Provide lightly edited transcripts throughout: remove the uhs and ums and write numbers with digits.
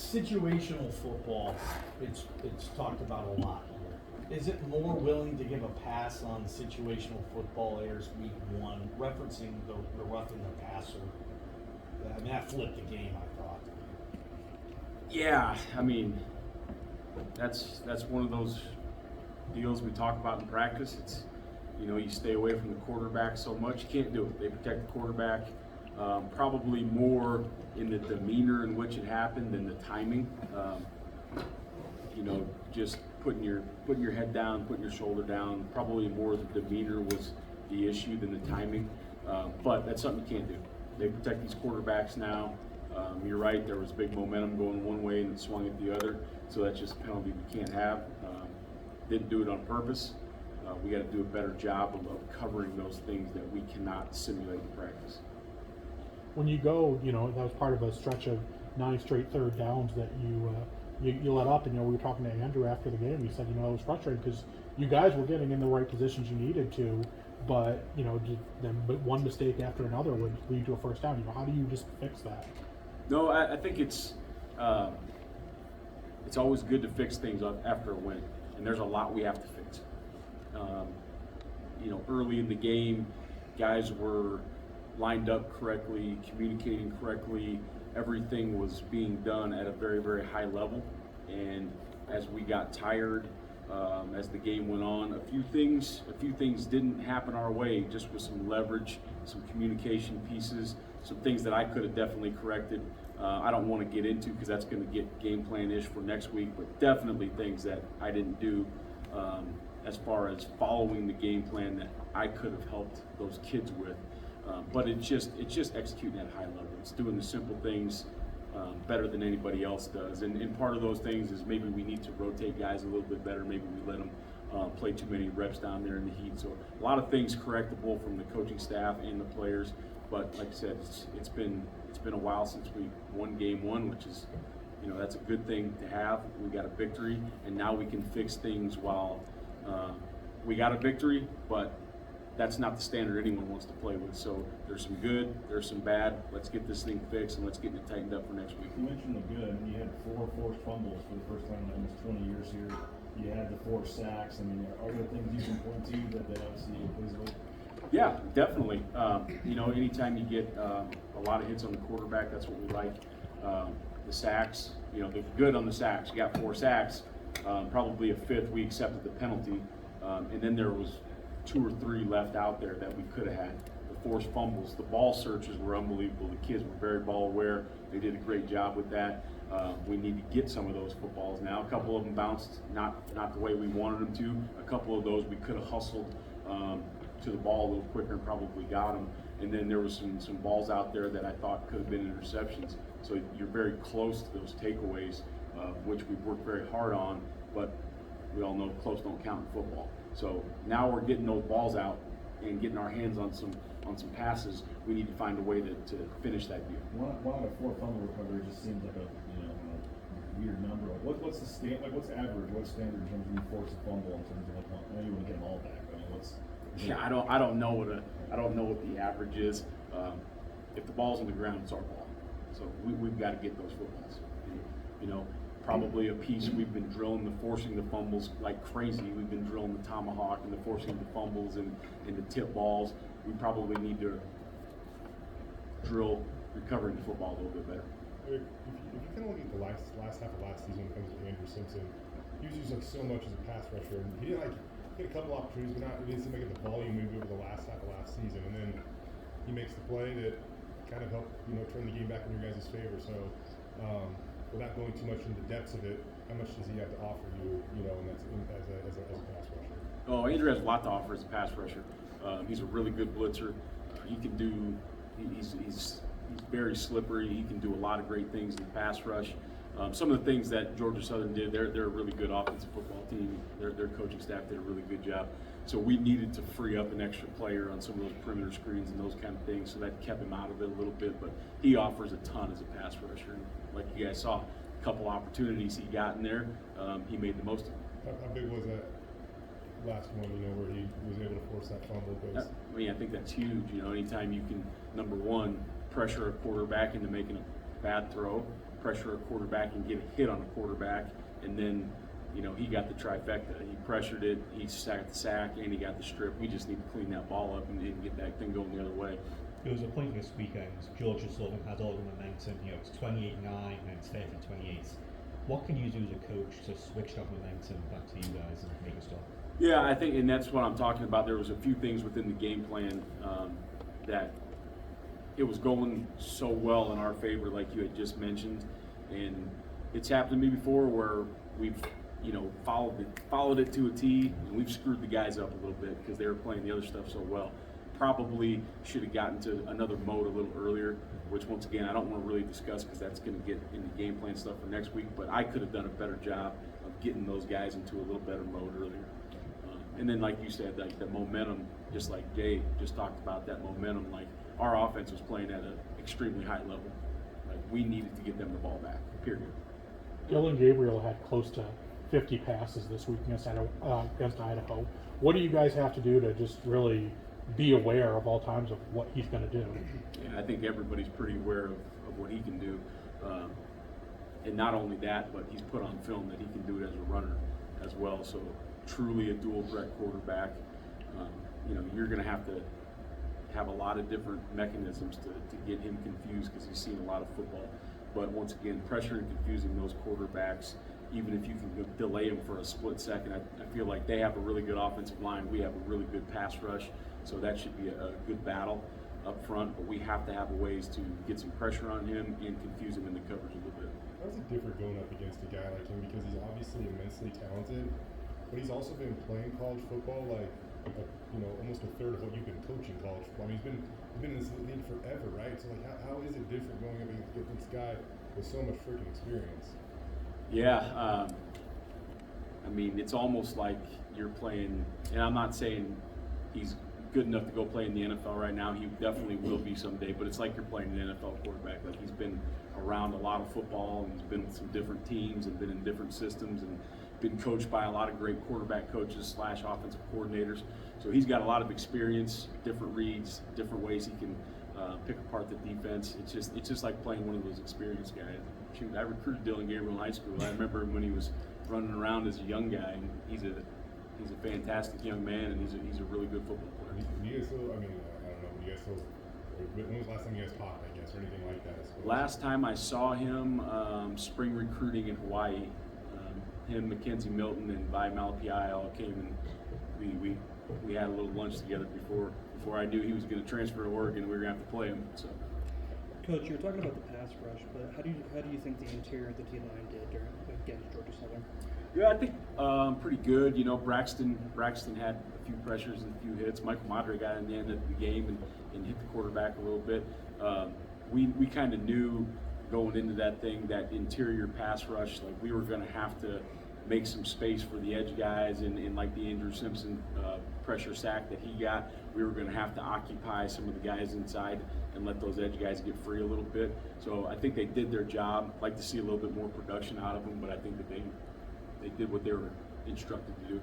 situational football, it's talked about a lot here. Is it more willing to give a pass on situational football Ayers week one, referencing the roughing the passer? I mean, that flipped the game, I thought. Yeah, I mean, that's one of those deals we talk about in practice. It's, you stay away from the quarterback so much. You can't do it. They protect the quarterback probably more in the demeanor in which it happened than the timing. Just putting your head down, putting your shoulder down. Probably more the demeanor was the issue than the timing. But that's something you can't do. They protect these quarterbacks now. You're right, there was big momentum going one way and it swung it the other, so that's just a penalty we can't have. Didn't do it on purpose. We got to do a better job of covering those things that we cannot simulate in practice. When you go, that was part of a stretch of 9 straight third downs that you let up, and we were talking to Andrew after the game. He said, it was frustrating because you guys were getting in the right positions you needed to, but then one mistake after another would lead to a first down. How do you just fix that? No, I think it's always good to fix things up after a win, and there's a lot we have to fix. Early in the game, guys were lined up correctly, communicating correctly. Everything was being done at a very, very high level, and as we got tired, as the game went on, a few things didn't happen our way, just with some leverage, some communication pieces, some things that I could have definitely corrected. I don't want to get into because that's going to get game plan-ish for next week, but definitely things that I didn't do as far as following the game plan that I could have helped those kids with. But it's just executing at a high level. It's doing the simple things better than anybody else does. And part of those things is maybe we need to rotate guys a little bit better. Maybe we let them play too many reps down there in the heat. So a lot of things correctable from the coaching staff and the players. But like I said, it's been a while since we won game one, which is, that's a good thing to have. We got a victory, and now we can fix things while we got a victory, but that's not the standard anyone wants to play with. So there's some good, there's some bad. Let's get this thing fixed and let's get it tightened up for next week. You mentioned the good. You had 4 forced fumbles for the first time in almost 20 years here. You had the 4 sacks. I mean, are there things you can point to that obviously you're pleased with? Yeah, definitely. Anytime you get a lot of hits on the quarterback, that's what we like. The sacks, they're good on the sacks. You got 4 sacks, probably a 5th we accepted the penalty, and then there was 2 or 3 left out there that we could have had. The forced fumbles, the ball searches were unbelievable. The kids were very ball aware. They did a great job with that. We need to get some of those footballs now. A couple of them bounced not the way we wanted them to. A couple of those we could have hustled to the ball a little quicker and probably got them. And then there was some balls out there that I thought could have been interceptions. So you're very close to those takeaways, which we've worked very hard on, but we all know close don't count in football. So now we're getting those balls out and getting our hands on some passes. We need to find a way to finish that deal. One out of 4 fumble recovery just seems like a weird number. What's the what's average? What's standard in terms of you force a fumble in terms of I know you want to get them all back. I mean, I don't know what the average is. If the ball's on the ground, it's our ball. So we've got to get those footballs. Probably a piece we've been drilling the forcing the fumbles like crazy. We've been drilling the tomahawk and the forcing the fumbles and the tip balls. We probably need to drill recovering the football a little bit better. If you kind of look at the last half of last season when it comes to Andrew Simpson, he was used so much as a pass rusher, and he didn't get a couple opportunities, but it didn't seem like the volume moved over the last half of last season, and then he makes the play that kind of helped turn the game back in your guys' favor. So without going too much into the depths of it, how much does he have to offer you, and that's as a pass rusher? Oh, Andrew has a lot to offer as a pass rusher. He's a really good blitzer. He can do. He's very slippery. He can do a lot of great things in the pass rush. Some of the things that Georgia Southern did, they're a really good offensive football team. Their coaching staff did a really good job. So we needed to free up an extra player on some of those perimeter screens and those kind of things. So that kept him out of it a little bit. But he offers a ton as a pass rusher. And like you guys saw, a couple opportunities he got in there, he made the most of them. How big was that last one, where he was able to force that fumble? I think that's huge. Anytime you can, number one, pressure a quarterback into making a bad throw, pressure a quarterback and get a hit on a quarterback, and then, you know, he got the trifecta. He pressured it, he got the sack, and he got the strip. We just need to clean that ball up and get that thing going the other way. There was a point this weekend, Georgia Southern had all the momentum, you know, it's 28-9 and it's 30-28. What can you do as a coach to switch that momentum back to you guys and make a stop? Yeah, I think, and that's what I'm talking about. There was a few things within the game plan that it was going so well in our favor, like you had just mentioned, and it's happened to me before where we've, you know, followed it to a T, and we've screwed the guys up a little bit because they were playing the other stuff so well. Probably should have gotten to another mode a little earlier, which once again I don't want to really discuss because that's going to get into game plan stuff for next week. But I could have done a better job of getting those guys into a little better mode earlier. And then, like you said, like the momentum, just like Jay just talked about, that momentum. Like our offense was playing at an extremely high level. Like we needed to get them the ball back. Period. Dylan Gabriel had close to 50 passes this week against Idaho. What do you guys have to do to just really be aware of all times of what he's going to do? Yeah, I think everybody's pretty aware of what he can do. And not only that, but he's put on film that he can do it as a runner as well. So truly a dual threat quarterback. You know, you're going to have a lot of different mechanisms to get him confused because he's seen a lot of football. But once again, pressure and confusing those quarterbacks, even if you can delay them for a split second, I feel like they have a really good offensive line. We have a really good pass rush, so that should be a good battle up front. But we have to have ways to get some pressure on him and confuse him in the coverage a little bit. How is it different going up against a guy like him because he's obviously immensely talented, but he's also been playing college football like almost a third of what you've been coaching college football. I mean, he's been in this league forever, right? So like, how is it different going up against this guy with so much freaking experience? Yeah, I mean, it's almost like you're playing, and I'm not saying he's good enough to go play in the NFL right now. He definitely will be someday, but it's like you're playing an NFL quarterback. Like he's been around a lot of football and he's been with some different teams and been in different systems and been coached by a lot of great quarterback coaches / offensive coordinators. So he's got a lot of experience, different reads, different ways he can pick apart the defense. It's just like playing one of those experienced guys. Shoot, I recruited Dylan Gabriel in high school. I remember him when he was running around as a young guy, and he's a fantastic young man, and he's a really good football player. Do you guys still? I mean, I don't know. Do you guys still? When was the last time you guys talked? I guess, or anything like that? I suppose? Last time I saw him, spring recruiting in Hawaii. Him, Mackenzie Milton, and Vi Malapai all came, and we had a little lunch together before I knew he was going to transfer to Oregon. We were going to have to play him. So, Coach, you were talking about the pass rush, but how do you think the interior of the D-line did against Georgia Southern? yeah, I think pretty good. You know, Braxton had a few pressures and a few hits. Michael Madre got in the end of the game and hit the quarterback a little bit. We kind of knew going into that thing, that interior pass rush, like we were going to have to make some space for the edge guys, and like the Andrew Simpson pressure sack that he got, we were going to have to occupy some of the guys inside and let those edge guys get free a little bit. So I think they did their job. I'd like to see a little bit more production out of them, but I think that they did what they were instructed to do.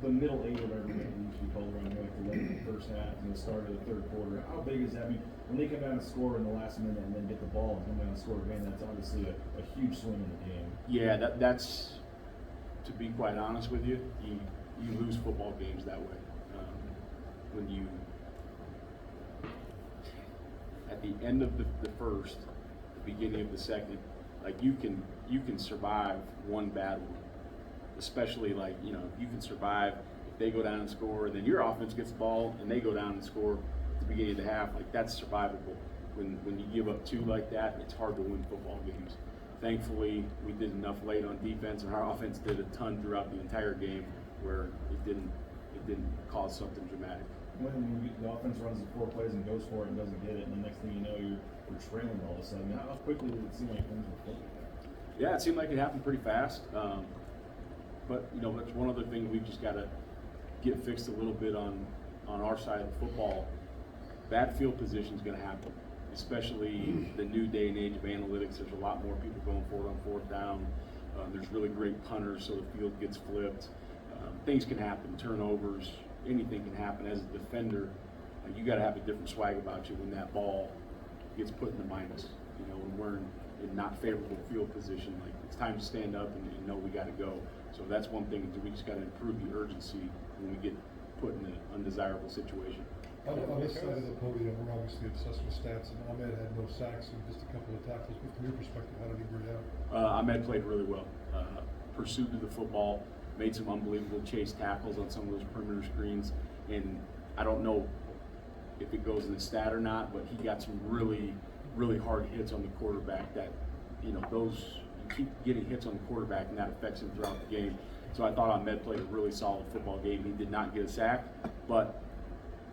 The middle eight of every game usually called around like the late in the first half and the start of the third quarter. How big is that? I mean, when they come down and score in the last minute and then get the ball and come down and score again, that's obviously a huge swing in the game. Yeah, that's, to be quite honest with you, you lose football games that way. When you, at the end of the first, the beginning of the second, like you can survive one bad one. Especially like, you know, you can survive if they go down and score, then your offense gets the ball and they go down and score at the beginning of the half. Like that's survivable. When you give up two like that, it's hard to win football games. Thankfully, we did enough late on defense, and our offense did a ton throughout the entire game where it didn't cause something dramatic. When the offense runs the 4 plays and goes for it and doesn't get it, and the next thing you know, you're trailing all of a sudden. How quickly did it seem like things were flipping there? Yeah, it seemed like it happened pretty fast. But you know, that's one other thing we've just got to get fixed a little bit on our side of the football. Bad field position is going to happen, especially the new day and age of analytics. There's a lot more people going forward on fourth down. There's really great punters, so the field gets flipped. Things can happen, turnovers, anything can happen. As a defender, you got to have a different swag about you when that ball gets put in the minus. You know, we're in not favorable field position, like it's time to stand up and know we got to go. So that's one thing that we just got to improve the urgency when we get put in an undesirable situation. On this side of the podium, we're obviously obsessed with stats, and Ahmed had no sacks and just a couple of tackles. But from your perspective, how did he bring out? Ahmed played really well, pursued the football, made some unbelievable chase tackles on some of those perimeter screens, and I don't know if it goes in the stat or not, but he got some really, really hard hits on the quarterback that, those, you keep getting hits on the quarterback and that affects him throughout the game. So I thought Ahmed played a really solid football game. He did not get a sack, but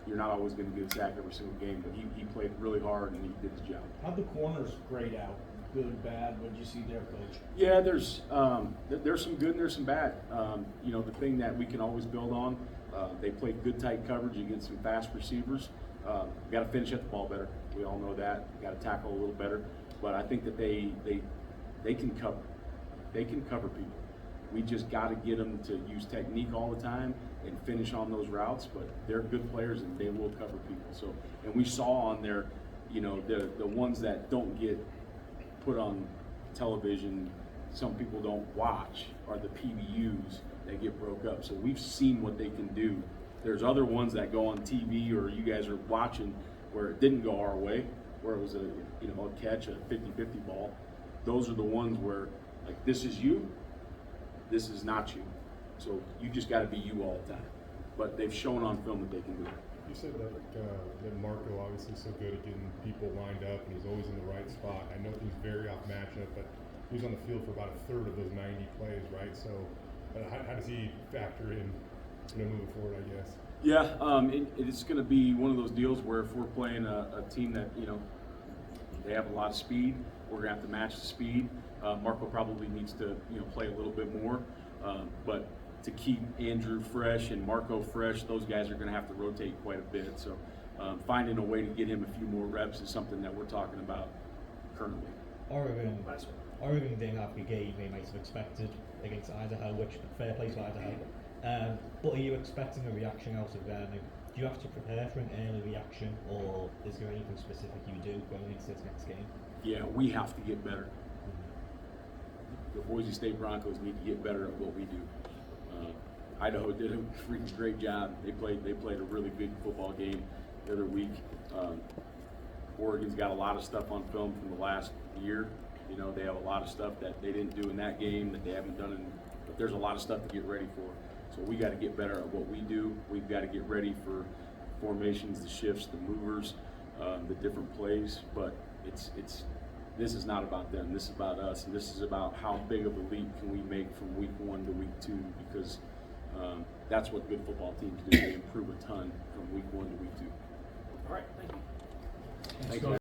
you're not always going to get a sack every single game, but he played really hard and he did his job. How'd the corners grade out? Good, bad? What'd you see there, Coach? Yeah, there's some good and there's some bad. The thing that we can always build on, they played good tight coverage against some fast receivers. Got to finish at the ball better. We all know that. Got to tackle a little better. But I think that they can cover. They can cover people. We just got to get them to use technique all the time and finish on those routes. But they're good players and they will cover people. So, and we saw on there, the ones that don't get put on television, some people don't watch, are the PBUs that get broke up. So we've seen what they can do. There's other ones that go on TV or you guys are watching where it didn't go our way, where it was a catch, a 50-50 ball. Those are the ones where, like, this is you, this is not you. So you just got to be you all the time. But they've shown on film that they can do it. You said that Marco obviously is so good at getting people lined up, and he's always in the right spot. I know he's very off matchup, but he was on the field for about a third of those 90 plays, right? So how does he factor in, moving forward, I guess? Yeah, it's going to be one of those deals where if we're playing a team that, they have a lot of speed, we're going to have to match the speed. Marco probably needs to, play a little bit more, but to keep Andrew fresh and Marco fresh, those guys are going to have to rotate quite a bit. So finding a way to get him a few more reps is something that we're talking about currently. Oregon didn't have the game they might have expected against Idaho, which fair play to Idaho. But are you expecting a reaction out of them? Do you have to prepare for an early reaction, or is there anything specific you do going into this next game? Yeah, we have to get better. The Boise State Broncos need to get better at what we do. Idaho did a freaking great job. They played a really good football game the other week. Oregon's got a lot of stuff on film from the last year. They have a lot of stuff that they didn't do in that game that they haven't done but there's a lot of stuff to get ready for. So we got to get better at what we do. We've got to get ready for formations, the shifts, the movers, the different plays. But this is not about them. This is about us, and this is about how big of a leap can we make from week 1 to week 2, because that's what good football teams do. They improve a ton from week 1 to week 2. All right, thank you. Thank you.